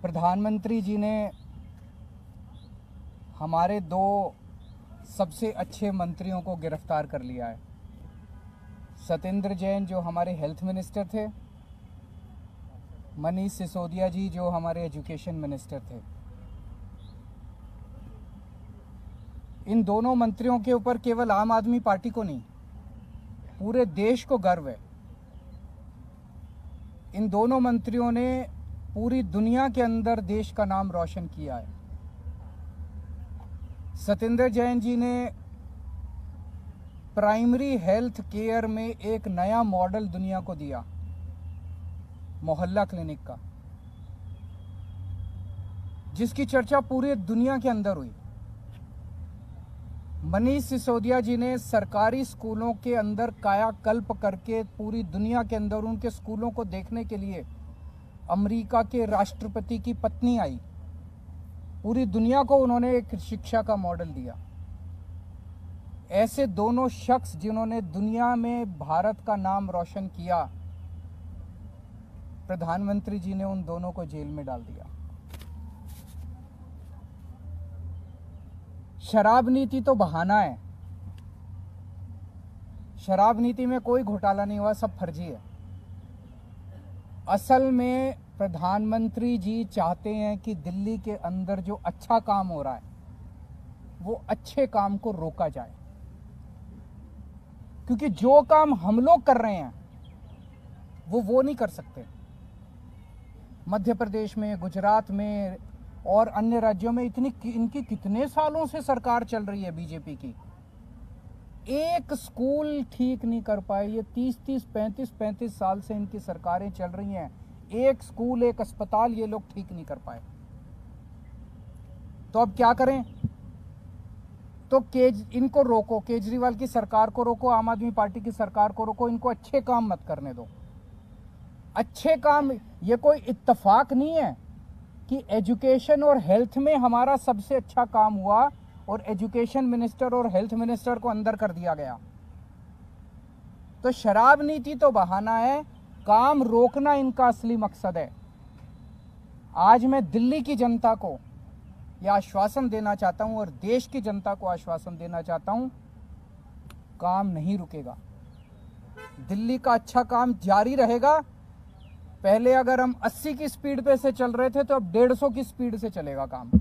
प्रधानमंत्री जी ने हमारे दो सबसे अच्छे मंत्रियों को गिरफ्तार कर लिया है। सत्येंद्र जैन जो हमारे हेल्थ मिनिस्टर थे, मनीष सिसोदिया जी जो हमारे एजुकेशन मिनिस्टर थे। इन दोनों मंत्रियों के ऊपर केवल आम आदमी पार्टी को नहीं, पूरे देश को गर्व है। इन दोनों मंत्रियों ने पूरी दुनिया के अंदर देश का नाम रोशन किया है। सत्येंद्र जैन जी ने प्राइमरी हेल्थ केयर में एक नया मॉडल दुनिया को दिया, मोहल्ला क्लिनिक का, जिसकी चर्चा पूरी दुनिया के अंदर हुई। मनीष सिसोदिया जी ने सरकारी स्कूलों के अंदर कायाकल्प करके पूरी दुनिया के अंदर उनके स्कूलों को देखने के लिए अमेरिका के राष्ट्रपति की पत्नी आई। पूरी दुनिया को उन्होंने एक शिक्षा का मॉडल दिया। ऐसे दोनों शख्स जिन्होंने दुनिया में भारत का नाम रोशन किया, प्रधानमंत्री जी ने उन दोनों को जेल में डाल दिया। शराब नीति तो बहाना है। शराब नीति में कोई घोटाला नहीं हुआ, सब फर्जी है। असल में प्रधानमंत्री जी चाहते हैं कि दिल्ली के अंदर जो अच्छा काम हो रहा है वो अच्छे काम को रोका जाए, क्योंकि जो काम हम लोग कर रहे हैं वो नहीं कर सकते। मध्य प्रदेश में, गुजरात में और अन्य राज्यों में इनकी कितने सालों से सरकार चल रही है बीजेपी की, एक स्कूल ठीक नहीं कर पाए। ये 30-30, 35-35 साल से इनकी सरकारें चल रही हैं, एक स्कूल, एक अस्पताल ये लोग ठीक नहीं कर पाए। तो अब क्या करें? तो इनको रोको, केजरीवाल की सरकार को रोको, आम आदमी पार्टी की सरकार को रोको, इनको अच्छे काम मत करने दो। अच्छे काम, ये कोई इत्तेफाक नहीं है कि एजुकेशन और हेल्थ में हमारा सबसे अच्छा काम हुआ और एजुकेशन मिनिस्टर और हेल्थ मिनिस्टर को अंदर कर दिया गया। तो शराब नीति तो बहाना है, काम रोकना इनका असली मकसद है। आज मैं दिल्ली की जनता को यह आश्वासन देना चाहता हूं और देश की जनता को आश्वासन देना चाहता हूं, काम नहीं रुकेगा। दिल्ली का अच्छा काम जारी रहेगा। पहले अगर हम 80 की स्पीड पे से चल रहे थे तो अब 150 की स्पीड से चलेगा काम।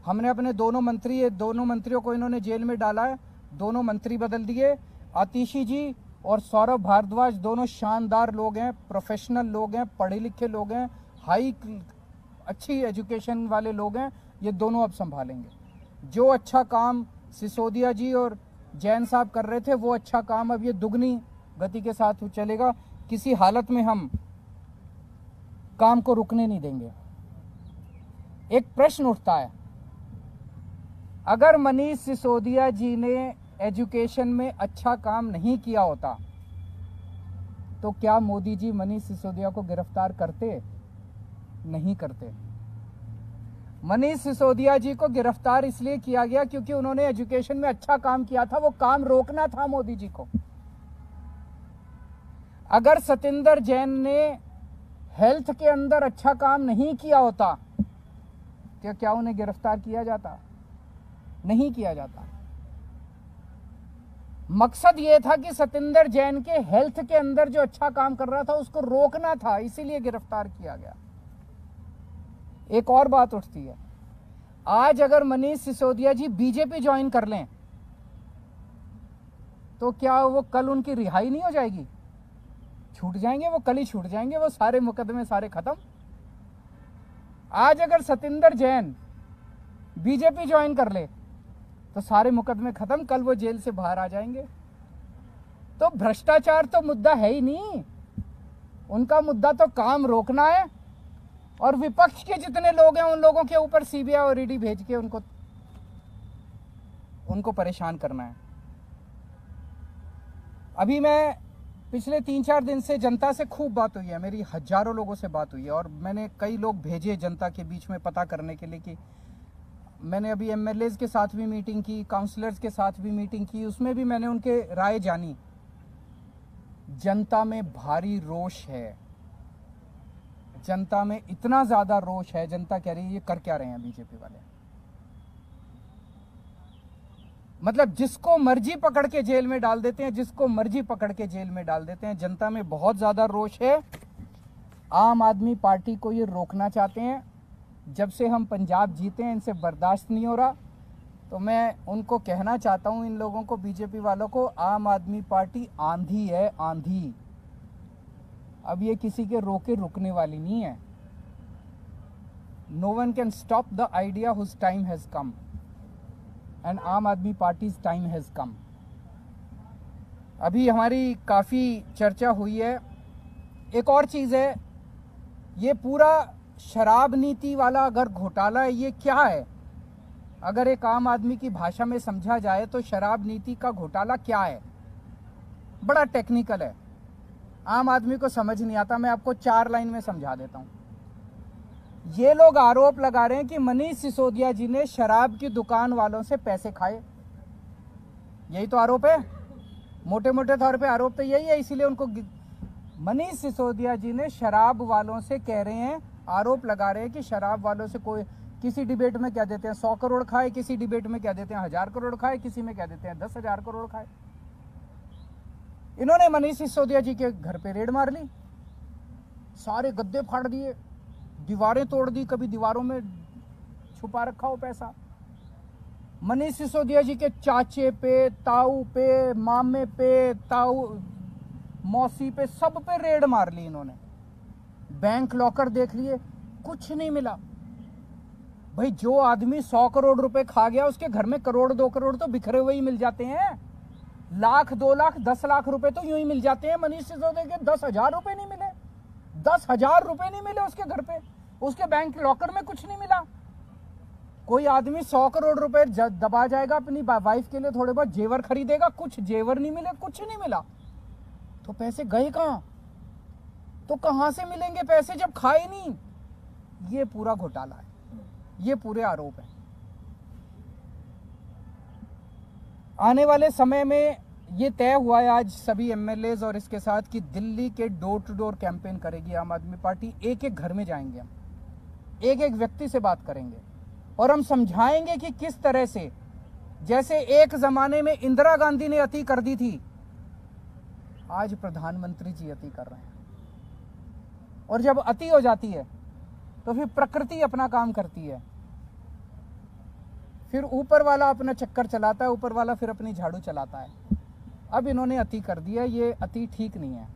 हमने अपने दोनों मंत्रियों को इन्होंने जेल में डाला है, दोनों मंत्री बदल दिए। आतिशी जी और सौरभ भारद्वाज दोनों शानदार लोग हैं, प्रोफेशनल लोग हैं, पढ़े लिखे लोग हैं, अच्छी एजुकेशन वाले लोग हैं। ये दोनों अब संभालेंगे। जो अच्छा काम सिसोदिया जी और जैन साहब कर रहे थे वो अच्छा काम अब ये दुगनी गति के साथ चलेगा। किसी हालत में हम काम को रुकने नहीं देंगे। एक प्रश्न उठता है, अगर मनीष सिसोदिया जी ने एजुकेशन में अच्छा काम नहीं किया होता तो क्या मोदी जी मनीष सिसोदिया को गिरफ्तार करते? नहीं करते। मनीष सिसोदिया जी को गिरफ्तार इसलिए किया गया क्योंकि उन्होंने एजुकेशन में अच्छा काम किया था, वो काम रोकना था मोदी जी को। अगर सत्येंद्र जैन ने हेल्थ के अंदर अच्छा काम नहीं किया होता तो क्या उन्हें गिरफ्तार किया जाता? नहीं किया जाता। मकसद यह था कि सत्येंद्र जैन के हेल्थ के अंदर जो अच्छा काम कर रहा था उसको रोकना था, इसीलिए गिरफ्तार किया गया। एक और बात उठती है, आज अगर मनीष सिसोदिया जी बीजेपी ज्वाइन कर लें तो क्या वो कल उनकी रिहाई नहीं हो जाएगी? छूट जाएंगे, वो कल ही छूट जाएंगे, वो सारे मुकदमे सारे खत्म। आज अगर सत्येंद्र जैन बीजेपी ज्वाइन कर ले तो सारे मुकदमे खत्म, कल वो जेल से बाहर आ जाएंगे। तो भ्रष्टाचार तो मुद्दा है ही नहीं, उनका मुद्दा तो काम रोकना है और विपक्ष के जितने लोग हैं उन लोगों के ऊपर सीबीआई और ईडी भेज के उनको परेशान करना है। अभी मैं पिछले 3-4 दिन से जनता से खूब बात हुई है, मेरी हजारों लोगों से बात हुई है और मैंने कई लोग भेजे जनता के बीच में पता करने के लिए कि मैंने अभी एमएलएज के साथ भी मीटिंग की, काउंसलर्स के साथ भी मीटिंग की, उसमें भी मैंने उनके राय जानी। जनता में भारी रोष है, जनता में इतना ज्यादा रोष है, जनता कह रही है ये कर क्या रहे हैं बीजेपी वाले। मतलब जिसको मर्जी पकड़ के जेल में डाल देते हैं, जिसको मर्जी पकड़ के जेल में डाल देते हैं। जनता में बहुत ज्यादा रोष है। आम आदमी पार्टी को ये रोकना चाहते हैं। जब से हम पंजाब जीते हैं इनसे बर्दाश्त नहीं हो रहा। तो मैं उनको कहना चाहता हूं, इन लोगों को, बीजेपी वालों को, आम आदमी पार्टी आंधी है, आंधी। अब ये किसी के रोके रुकने वाली नहीं है। No one can stop the idea whose time has come and Aam Aadmi parties time has कम। अभी हमारी काफी चर्चा हुई है। एक और चीज है, ये पूरा शराब नीति वाला अगर घोटाला है, ये क्या है? अगर एक आम आदमी की भाषा में समझा जाए तो शराब नीति का घोटाला क्या है? बड़ा टेक्निकल है, आम आदमी को समझ नहीं आता। मैं आपको 4 लाइन में समझा देता हूं। ये लोग आरोप लगा रहे हैं कि मनीष सिसोदिया जी ने शराब की दुकान वालों से पैसे खाए। यही तो आरोप है, मोटे मोटे तौर पे आरोप तो यही है। इसीलिए उनको मनीष सिसोदिया जी ने शराब वालों से कह रहे हैं, आरोप लगा रहे हैं कि शराब वालों से कोई, किसी डिबेट में कह देते हैं 100 करोड़ खाए, किसी डिबेट में कह देते हैं 1000 करोड़ खाए, किसी में कह देते हैं 10,000 करोड़ खाए। इन्होंने मनीष सिसोदिया जी के घर पे रेड मार ली, सारे गद्दे फाड़ दिए, दीवारें तोड़ दी, कभी दीवारों में छुपा रखा हो पैसा। मनीष सिसोदिया जी के चाचे पे, ताऊ पे, मामे पे, ताऊ मौसी पे, सब पे रेड मार ली इन्होंने। बैंक लॉकर देख लिए, कुछ नहीं मिला। भाई जो आदमी 100 करोड़ रुपए खा गया, उसके घर में करोड़ 2 करोड़ तो बिखरे हुए ही मिल जाते हैं। लाख 2 लाख 10 लाख रुपए तो यूं ही मिल जाते हैं। मनीष सिसोदिया के 10,000 रुपए नहीं मिले, 10,000 रुपए नहीं मिले उसके घर पे, उसके बैंक लॉकर में कुछ नहीं मिला। कोई आदमी 100 करोड़ रुपए दबा जाएगा अपनी वाइफ के लिए, थोड़े बहुत जेवर खरीदेगा, कुछ जेवर नहीं मिले, कुछ नहीं मिला, तो पैसे गए कहां? तो कहां से मिलेंगे पैसे जब खाए नहीं? ये पूरा घोटाला है, ये पूरे आरोप है। आने वाले समय में ये तय हुआ है आज सभी एमएलएज और इसके साथ कि दिल्ली के डोर टू डोर कैंपेन करेगी आम आदमी पार्टी। एक एक घर में जाएंगे हम, एक एक व्यक्ति से बात करेंगे और हम समझाएंगे कि किस तरह से, जैसे एक जमाने में इंदिरा गांधी ने अति कर दी थी, आज प्रधानमंत्री जी अति कर रहे हैं। और जब अति हो जाती है तो फिर प्रकृति अपना काम करती है, फिर ऊपर वाला अपना चक्कर चलाता है, ऊपर वाला फिर अपनी झाड़ू चलाता है। अब इन्होंने अति कर दिया, ये अति ठीक नहीं है।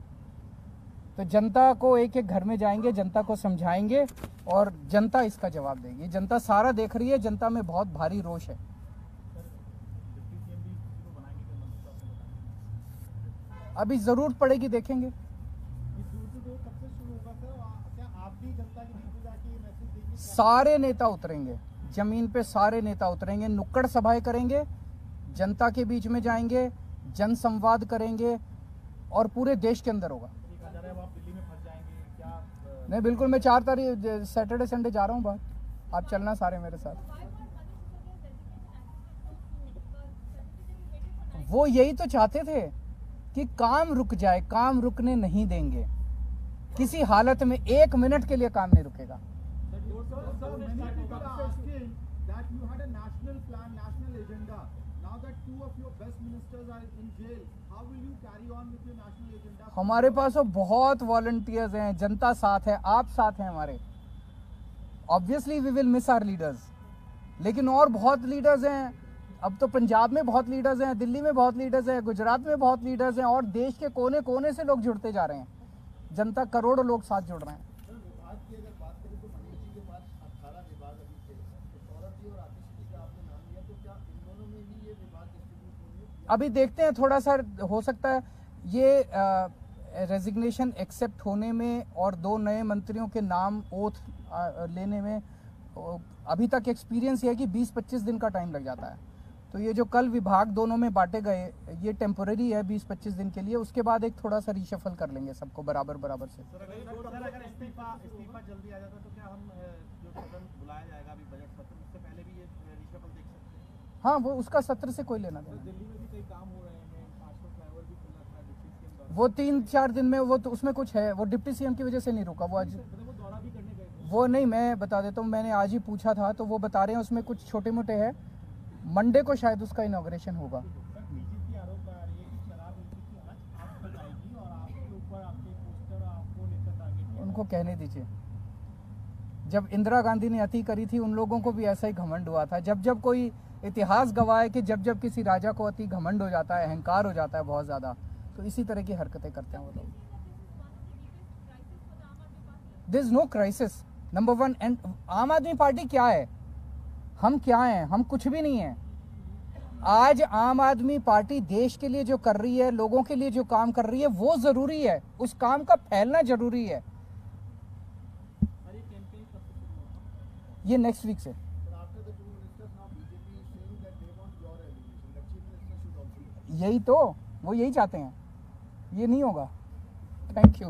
तो जनता को एक एक घर में जाएंगे, जनता को समझाएंगे और जनता इसका जवाब देगी। जनता सारा देख रही है, जनता में बहुत भारी रोष है। अभी जरूरत पड़ेगी, देखेंगे। सारे नेता उतरेंगे जमीन पे, सारे नेता उतरेंगे, नुक्कड़ सभाएं करेंगे, जनता के बीच में जाएंगे, जन संवाद करेंगे और पूरे देश के अंदर होगा। नहीं, बिल्कुल, मैं 4 तारीख सैटरडे संडे जा रहा हूँ बाहर, आप चलना सारे मेरे साथ। वो यही तो चाहते थे कि काम रुक जाए, काम रुकने नहीं देंगे किसी हालत में, 1 मिनट के लिए काम नहीं रुकेगा। हमारे पास तो बहुत वॉलंटियर्स हैं, जनता साथ है, आप साथ हैं हमारे। Obviously we will miss our leaders, लेकिन और बहुत लीडर्स हैं। अब तो पंजाब में बहुत लीडर्स हैं, दिल्ली में बहुत लीडर्स हैं, गुजरात में बहुत लीडर्स हैं, और देश के कोने कोने से लोग जुड़ते जा रहे हैं। जनता, करोड़ों लोग साथ जुड़ रहे हैं। अभी देखते हैं, थोड़ा सा हो सकता है ये रेजिग्नेशन एक्सेप्ट होने में और 2 नए मंत्रियों के नाम ओथ लेने में अभी तक एक्सपीरियंस है कि 20-25 दिन का टाइम लग जाता है। तो ये जो कल विभाग दोनों में बांटे गए, ये टेम्पोरेरी है 20-25 दिन के लिए, उसके बाद एक थोड़ा सा रिशफल कर लेंगे सबको बराबर बराबर से। अगर इस्तीफा जल्दी आ जाता तो क्या हम जो सदन बुलाया जाएगा अभी बजट सत्र, उससे पहले भी ये रिशफल देख सकते हैं? हाँ, वो उसका सत्र से कोई लेना देना। दिल्ली में भी कई काम हो रहे हैं, 500 फ्लाईओवर भी खुला था डिप्टी सीएम, वो 3-4 दिन में, वो तो उसमें कुछ है, वो डिप्टी सीएम की वजह से नहीं रुका, वो आज वो दौरा भी वो नहीं, मैं बता देता हूँ, मैंने आज ही पूछा था तो वो बता रहे हैं उसमें कुछ छोटे मोटे हैं, मंडे को शायद उसका इनॉग्रेशन होगा। बीजेपी आरोप लगा रही है कि शराब नीति की आज आप बताएगी और आपके ऊपर आपके पोस्टर आपको लेकर टारगेट। उनको कहने दीजिए, जब इंदिरा गांधी ने अति करी थी उन लोगों को भी ऐसा ही घमंड हुआ था। जब जब कोई इतिहास गवाह है कि जब जब किसी राजा को अति घमंड हो जाता है, अहंकार हो जाता है बहुत ज़्यादा, तो इसी तरह की हरकतें करते हैं वो लोग। This no crisis number one. And Aam Aadmi party क्या है, हम क्या हैं? हम कुछ भी नहीं है। आज आम आदमी पार्टी देश के लिए जो कर रही है, लोगों के लिए जो काम कर रही है, वो जरूरी है, उस काम का फैलना जरूरी है। ये नेक्स्ट वीक से। यही तो, वो यही चाहते हैं, ये नहीं होगा। Thank you.